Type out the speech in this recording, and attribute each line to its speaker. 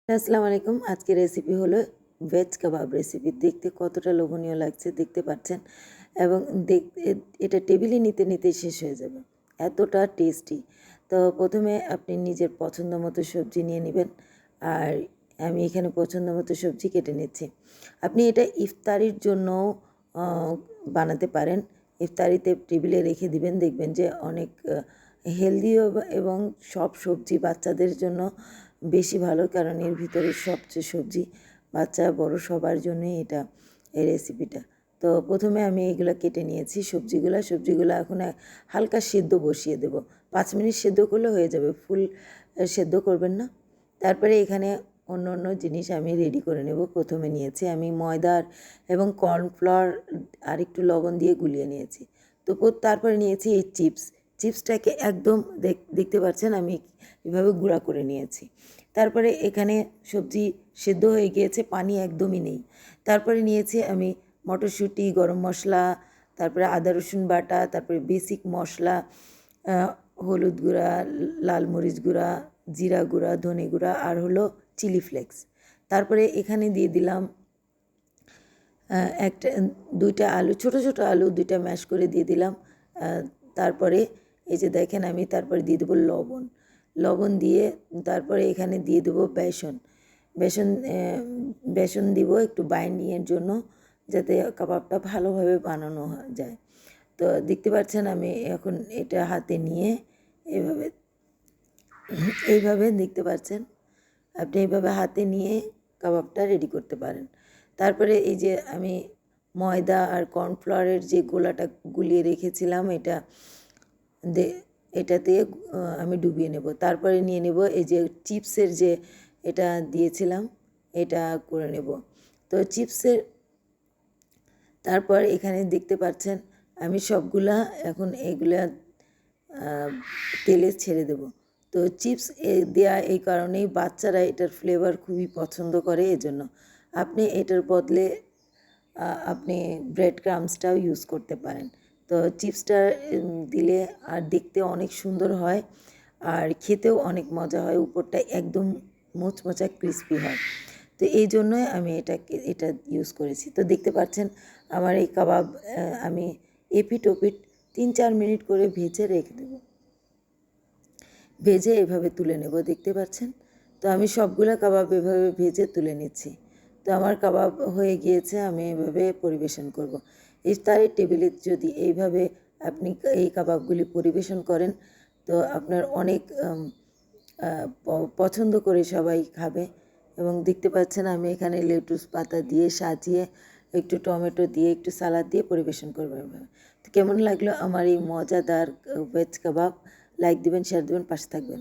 Speaker 1: আসসালামু আলাইকুম। আজকের রেসিপি হলো ভেজ কাবাব রেসিপি। দেখতে কতটা লোভনীয় লাগছে দেখতে পাচ্ছেন, এবং এটা টেবিলে নিতে নিতেই শেষ হয়ে যাবে, এতটা টেস্টি। তো প্রথমে আপনি নিজের পছন্দ মতো সবজি নিয়ে নেবেন, আর আমি এখানে পছন্দ মতো সবজি কেটে নিচ্ছি। আপনি এটা ইফতারির জন্যও বানাতে পারেন। ইফতারিতে টেবিলে রেখে দিবেন, দেখবেন যে অনেক হেলদিও এবং সব সবজি বাচ্চাদের জন্য বেশি ভালো, কারণ এর ভিতরে সবচেয়ে সবজি বাচ্চা বড় সবার জন্যই এই রেসিপিটা। তো প্রথমে আমি এগুলো কেটে নিয়েছি সবজিগুলো এখন হালকা সেদ্ধ বসিয়ে দেব। 5 মিনিট সেদ্ধ করলে হয়ে যাবে, ফুল সেদ্ধ করবেন না। তারপরে এখানে অন্য অন্য জিনিস আমি রেডি করে নেব। প্রথমে নিয়েছি আমি ময়দার এবং কর্নফ্লাওয়ার আর একটু লবণ দিয়ে গুলিয়ে নিয়েছি। তো তারপরে নিয়েছি এই চিপসটাকে একদম দেখতে পাচ্ছেন আমি এভাবে গুঁড়া করে নিয়েছি। তারপরে এখানে সবজি সেদ্ধ হয়ে গিয়েছে, পানি একদমই নেই। তারপরে নিয়েছি আমি মটরশুঁটি, গরম মশলা, তারপরে আদা রসুন বাটা, তারপরে বেসিক মশলা, হলুদ গুঁড়া, লাল মরিচ গুঁড়া, জিরা গুঁড়া, ধনে গুঁড়া, আর হলো চিলি ফ্লেক্স। তারপরে এখানে দিয়ে দিলাম দুইটা আলু, ছোট ছোট আলু দুইটা ম্যাশ করে দিয়ে দিলাম। তারপরে এই যে দেখেন আমি তারপরে দিয়ে দেবো লবণ দিয়ে, তারপরে এখানে দিয়ে দেবো বেসন দিব একটু বাইন্ডিংয়ের জন্য, যাতে কাবাবটা ভালোভাবে বানানো যায়। তো দেখতে পাচ্ছেন আমি এখন এটা হাতে নিয়ে এইভাবে দেখতে পাচ্ছেন, আপনি এইভাবে হাতে নিয়ে কাবাবটা রেডি করতে পারেন। তারপরে এই যে আমি ময়দা আর কর্নফ্লাওয়ারের যে গোলাটা গুলিয়ে রেখেছিলাম, এটাতে আমি ডুবিয়ে নেব। তারপরে নিয়ে নেব এই যে চিপসের যে এটা দিয়েছিলাম, এটা করে নেব। তো তারপর এখানে দেখতে পাচ্ছেন আমি সবগুলা এখন এগুলা তেলে ছেড়ে দেব। তো চিপস দেওয়া এই কারণেই বাচ্চারা এটার ফ্লেভার খুবই পছন্দ করে, এজন্য আপনি এটার বদলে আপনি ব্রেড ক্রামসটাও ইউজ করতে পারেন। তো চিপসটা দিলে আর দেখতে অনেক সুন্দর হয়, আর খেতেও অনেক মজা হয়, উপরটা একদম মোচমোচা ক্রিস্পি হয়। তো এই জন্যই আমি এটা ইউজ করেছি। তো দেখতে পাচ্ছেন আমার এই কাবাব আমি এপিট ওপিট 3-4 মিনিট করে ভেজে রেখে দেবো, ভেজে এভাবে তুলে নেব, দেখতে পাচ্ছেন। তো আমি সবগুলো কাবাব এভাবে ভেজে তুলে নিচ্ছি। তো আমার কাবাব হয়ে গিয়েছে, আমি এভাবে পরিবেশন করব। ইফতারের টেবিলে যদি এইভাবে আপনি এই কাবাবগুলি পরিবেশন করেন, তো আপনার অনেক পছন্দ করে সবাই খাবে। এবং দেখতে পাচ্ছেন আমি এখানে লেটুস পাতা দিয়ে সাজিয়ে একটু টমেটো দিয়ে একটু সালাদ দিয়ে পরিবেশন করবো এভাবে। তো কেমন লাগলো আমার এই মজাদার ভেজ কাবাব? লাইক দিবেন, শেয়ার দিবেন, পাশে থাকবেন।